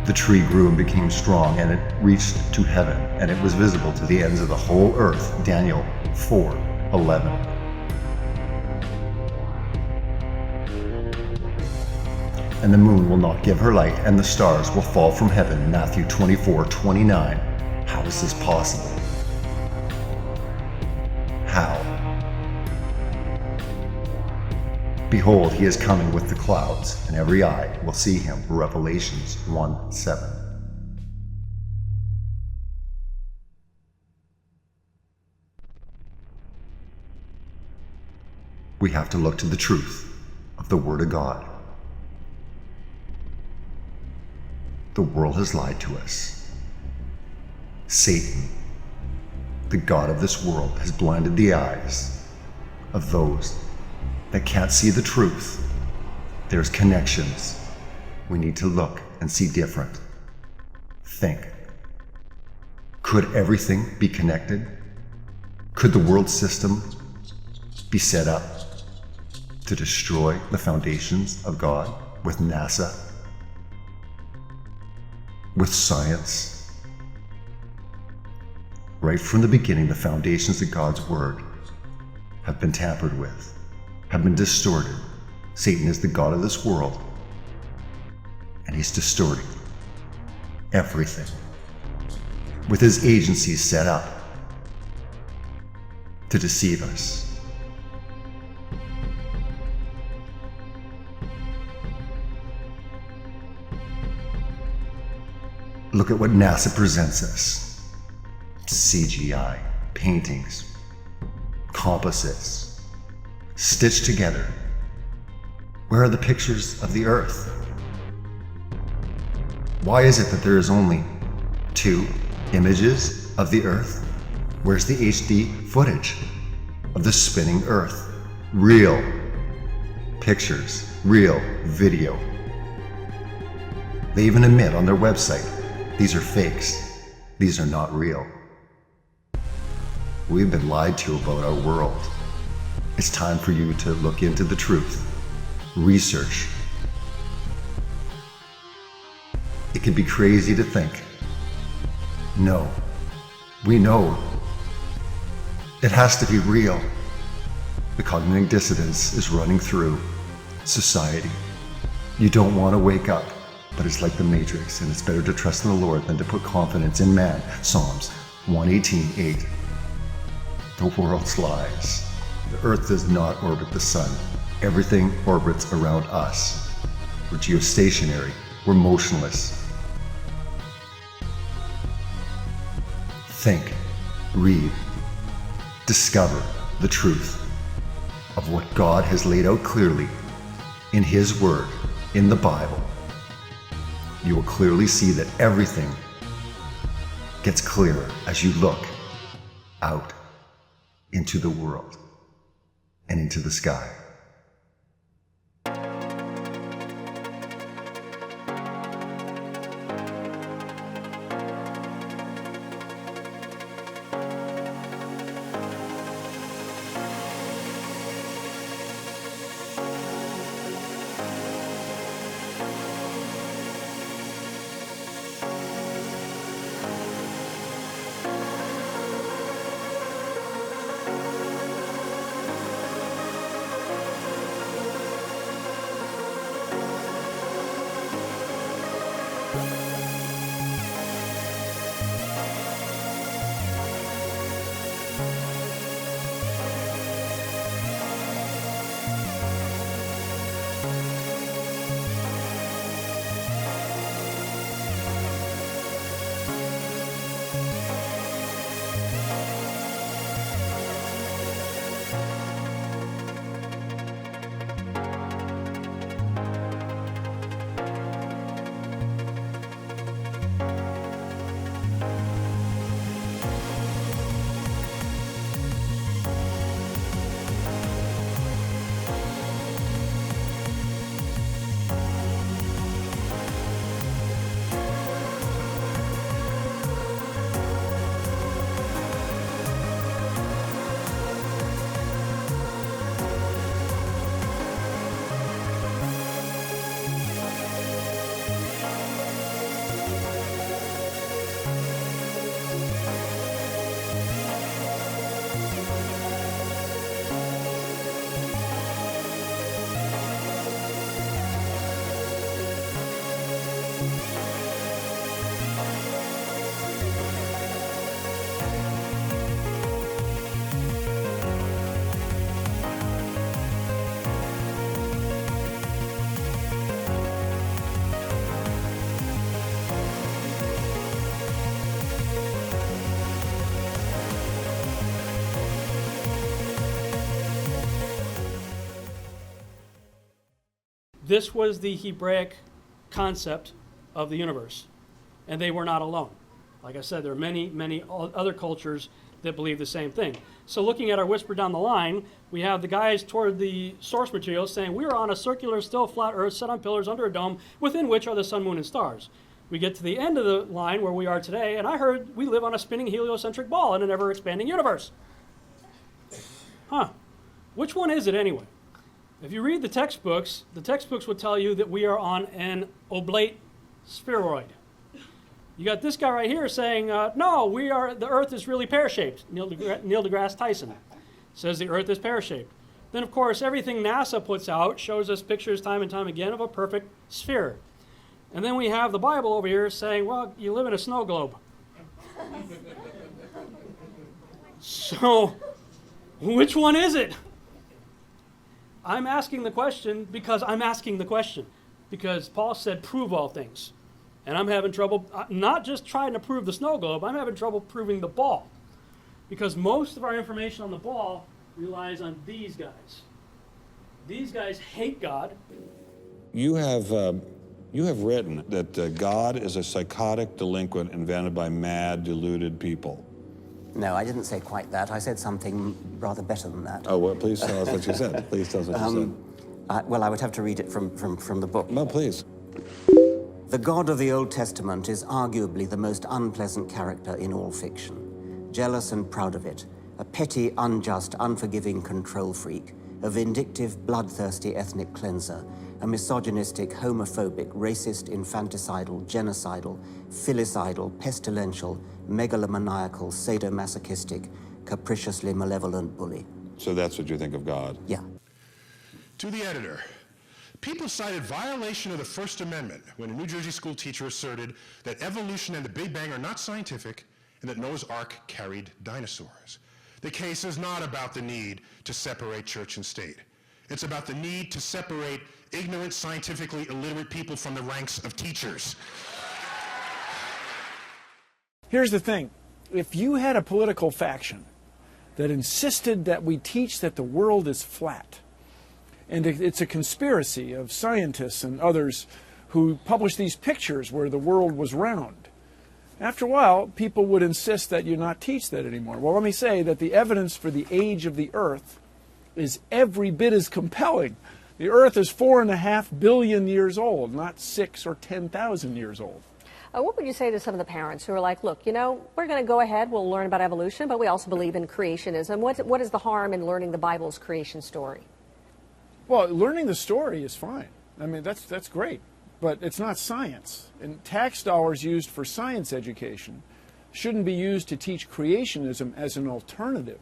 The tree grew and became strong, and it reached to heaven, and it was visible to the ends of the whole earth. Daniel 4:11. And the moon will not give her light, and the stars will fall from heaven. Matthew 24:29. How is this possible? How? Behold, he is coming with the clouds, and every eye will see him. Revelations 1:7. We have to look to the truth of the Word of God. The world has lied to us. Satan, the god of this world, has blinded the eyes of those that can't see the truth. There's connections. We need to look and see different. Think. Could everything be connected? Could the world system be set up to destroy the foundations of God with NASA? With science? Right from the beginning, the foundations of God's Word have been tampered with, have been distorted. Satan is the god of this world, and he's distorting everything with his agencies set up to deceive us. Look at what NASA presents us. CGI, paintings, composites, stitched together. Where are the pictures of the Earth? Why is it that there is only 2 images of the Earth? Where's the HD footage of the spinning Earth? Real pictures, real video. They even admit on their website, these are fakes. These are not real. We've been lied to about our world. It's time for you to look into the truth. Research. It can be crazy to think. No, we know it has to be real. The cognitive dissonance is running through society. You don't want to wake up. But it's like the Matrix, and it's better to trust in the Lord than to put confidence in man. Psalms 118:8. The world's lies. The earth does not orbit the sun. Everything orbits around us. We're geostationary. We're motionless. Think, read, discover the truth of what God has laid out clearly in His Word, in the Bible. You will clearly see that everything gets clearer as you look out into the world and into the sky. This was the Hebraic concept of the universe, and they were not alone. Like I said, there are many, many other cultures that believe the same thing. So looking at our whisper down the line, we have the guys toward the source material saying, we are on a circular, still flat Earth set on pillars under a dome, within which are the sun, moon, and stars. We get to the end of the line where we are today, and I heard we live on a spinning heliocentric ball in an ever-expanding universe. Huh. Which one is it anyway? If you read the textbooks would tell you that we are on an oblate spheroid. You got this guy right here saying, no, the Earth is really pear-shaped. Neil deGrasse Tyson says the Earth is pear-shaped. Then, of course, everything NASA puts out shows us pictures time and time again of a perfect sphere. And then we have the Bible over here saying, well, you live in a snow globe. So, which one is it? I'm asking the question because I'm asking the question. Because Paul said, prove all things. And I'm having trouble, not just trying to prove the snow globe, I'm having trouble proving the ball. Because most of our information on the ball relies on these guys. These guys hate God. You have written that God is a psychotic delinquent invented by mad, deluded people. No, I didn't say quite that. I said something rather better than that. Oh, well, please tell us what you said. Please tell us what you said. Well, I would have to read it from the book. No, please. The God of the Old Testament is arguably the most unpleasant character in all fiction. Jealous and proud of it, a petty, unjust, unforgiving control freak, a vindictive, bloodthirsty ethnic cleanser, a misogynistic, homophobic, racist, infanticidal, genocidal, filicidal, pestilential, megalomaniacal, sadomasochistic, capriciously malevolent bully. So that's what you think of God? Yeah. To the editor, people cited violation of the First Amendment when a New Jersey school teacher asserted that evolution and the Big Bang are not scientific and that Noah's Ark carried dinosaurs. The case is not about the need to separate church and state. It's about the need to separate ignorant, scientifically illiterate people from the ranks of teachers. Here's the thing. If you had a political faction that insisted that we teach that the world is flat, and it's a conspiracy of scientists and others who publish these pictures where the world was round, after a while, people would insist that you not teach that anymore. Well, let me say that the evidence for the age of the Earth is every bit as compelling. The Earth is 4.5 billion years old, not 6 or 10,000 years old. What would you say to some of the parents who are like, look, you know, we're going to go ahead, we'll learn about evolution, but we also believe in creationism. What is the harm in learning the Bible's creation story? Well, learning the story is fine. I mean, that's great, but it's not science. And tax dollars used for science education shouldn't be used to teach creationism as an alternative.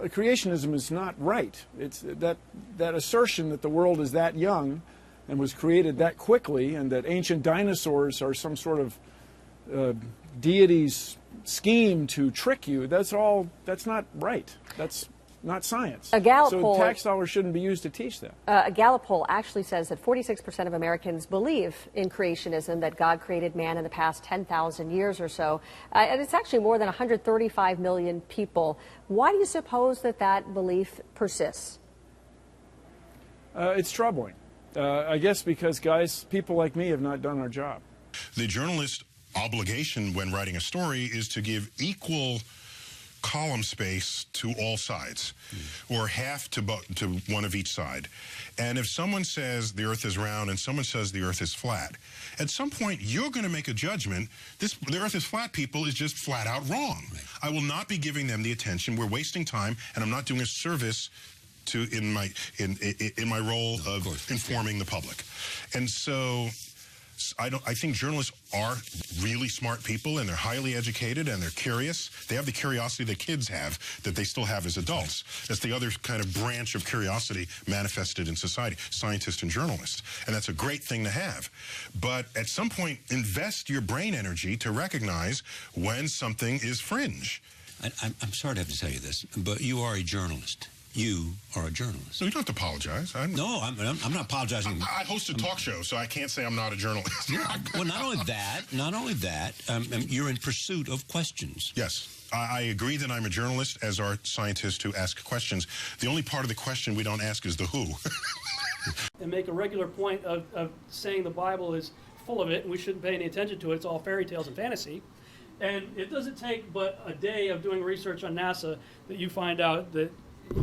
Creationism is not right. It's that assertion that the world is that young and was created that quickly and that ancient dinosaurs are some sort of deity's scheme to trick you, that's not right. That's not science. A Gallup so poll, tax dollars shouldn't be used to teach that. A Gallup poll actually says that 46% of Americans believe in creationism, that God created man in the past 10,000 years or so. And it's actually more than 135 million people. Why do you suppose that belief persists? It's troubling. I guess because, people like me have not done our job. The journalist's obligation when writing a story is to give equal column space to all sides, or half to one of each side. And if someone says the Earth is round and someone says the Earth is flat, at some point you're going to make a judgment. The Earth is flat people is just flat out wrong. Right. I will not be giving them the attention. We're wasting time, and I'm not doing a service to in my role of informing the public. And so I think journalists are really smart people, and they're highly educated, and they're curious. They have the curiosity that kids have that they still have as adults. That's the other kind of branch of curiosity manifested in society, scientists and journalists. And that's a great thing to have. But at some point, invest your brain energy to recognize when something is fringe. I'm sorry to have to tell you this, but you are a journalist. You are a journalist. No, you don't have to apologize. I'm not apologizing. I host a talk show, so I can't say I'm not a journalist. Yeah. Well, not only that, you're in pursuit of questions. Yes. I agree that I'm a journalist, as are scientists who ask questions. The only part of the question we don't ask is the who. And make a regular point of saying the Bible is full of it and we shouldn't pay any attention to it. It's all fairy tales and fantasy. And it doesn't take but a day of doing research on NASA that you find out that,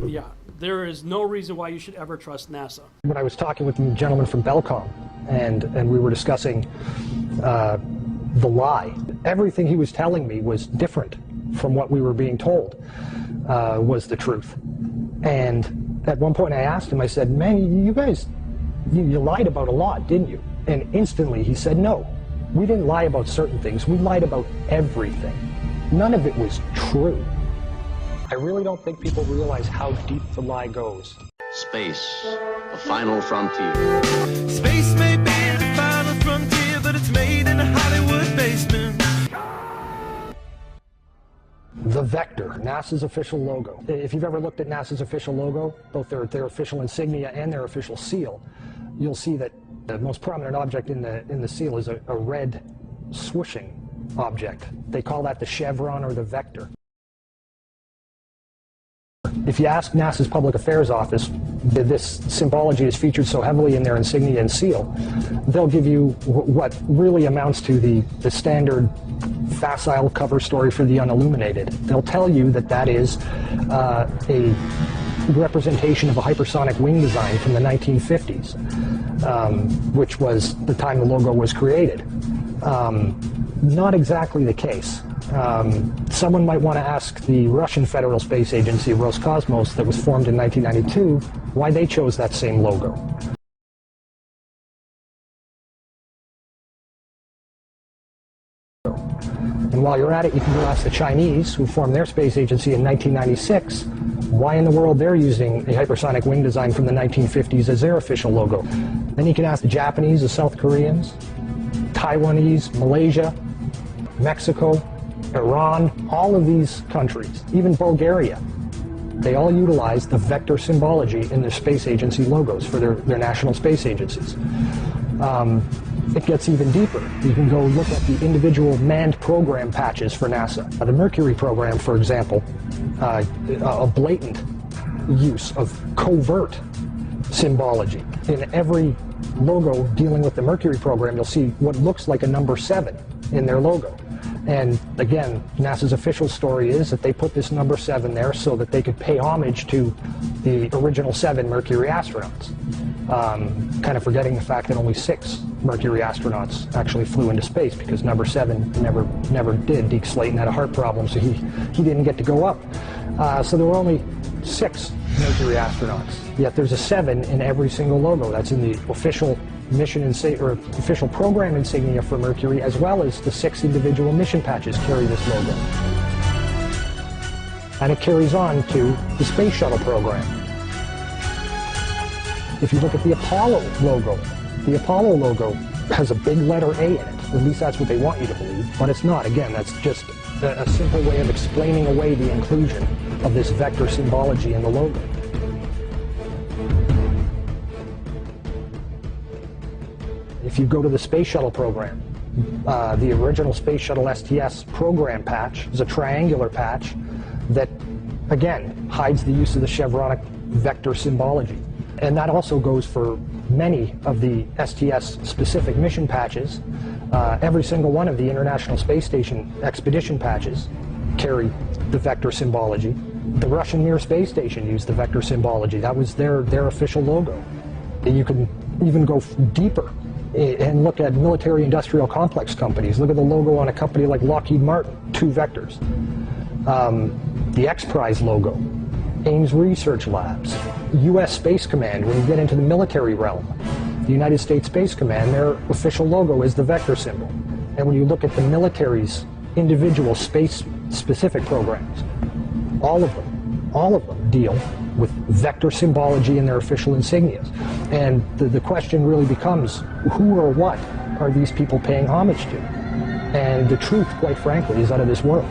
yeah, there is no reason why you should ever trust NASA. When I was talking with the gentleman from Belcom, and we were discussing the lie, everything he was telling me was different from what we were being told was the truth. And at one point I asked him, I said, man, you guys, you lied about a lot, didn't you? And instantly he said, no, we didn't lie about certain things. We lied about everything. None of it was true. I really don't think people realize how deep the lie goes. Space, the final frontier. Space may be the final frontier, but it's made in a Hollywood basement. The Vector, NASA's official logo. If you've ever looked at NASA's official logo, both their official insignia and their official seal, you'll see that the most prominent object in the seal is a red swooshing object. They call that the chevron or the vector. If you ask NASA's Public Affairs Office, this symbology is featured so heavily in their insignia and seal, they'll give you what really amounts to the standard facile cover story for the unilluminated. They'll tell you that that is a representation of a hypersonic wing design from the 1950s, which was the time the logo was created. Not exactly the case. Someone might want to ask the Russian Federal Space Agency, Roscosmos, that was formed in 1992, why they chose that same logo. And while you're at it, you can go ask the Chinese, who formed their space agency in 1996, why in the world they're using a hypersonic wing design from the 1950s as their official logo. Then you can ask the Japanese, the South Koreans, Taiwanese, Malaysia, Mexico, Iran, all of these countries, even Bulgaria, they all utilize the vector symbology in their space agency logos for their national space agencies. It gets even deeper. You can go look at the individual manned program patches for NASA. The Mercury program, for example, a blatant use of covert symbology. In every logo dealing with the Mercury program, you'll see what looks like a number 7 in their logo. And again, NASA's official story is that they put this number 7 there so that they could pay homage to the original 7 Mercury astronauts. Kind of forgetting the fact that only 6 Mercury astronauts actually flew into space, because number 7 never did. Deke Slayton had a heart problem, so he didn't get to go up. So there were only 6 Mercury astronauts. Yet there's a 7 in every single logo. That's in the official mission or official program insignia for Mercury, as well as the 6 individual mission patches carry this logo. And it carries on to the Space Shuttle program. If you look at the Apollo logo has a big letter A in it. At least that's what they want you to believe, but it's not. Again, that's just a simple way of explaining away the inclusion of this vector symbology in the logo. If you go to the Space Shuttle program, the original Space Shuttle STS program patch is a triangular patch that, again, hides the use of the chevronic vector symbology. And that also goes for many of the STS-specific mission patches. Every single one of the International Space Station expedition patches carry the vector symbology. The Russian Mir space station used the vector symbology. That was their official logo. You can even go deeper and look at military-industrial complex companies. Look at the logo on a company like Lockheed Martin, 2 vectors. The X Prize logo, Ames Research Labs, U.S. Space Command. When you get into the military realm, the United States Space Command, their official logo is the vector symbol. And when you look at the military's individual space-specific programs, all of them deal with vector symbology in their official insignias. And the question really becomes, who or what are these people paying homage to? And the truth, quite frankly, is out of this world.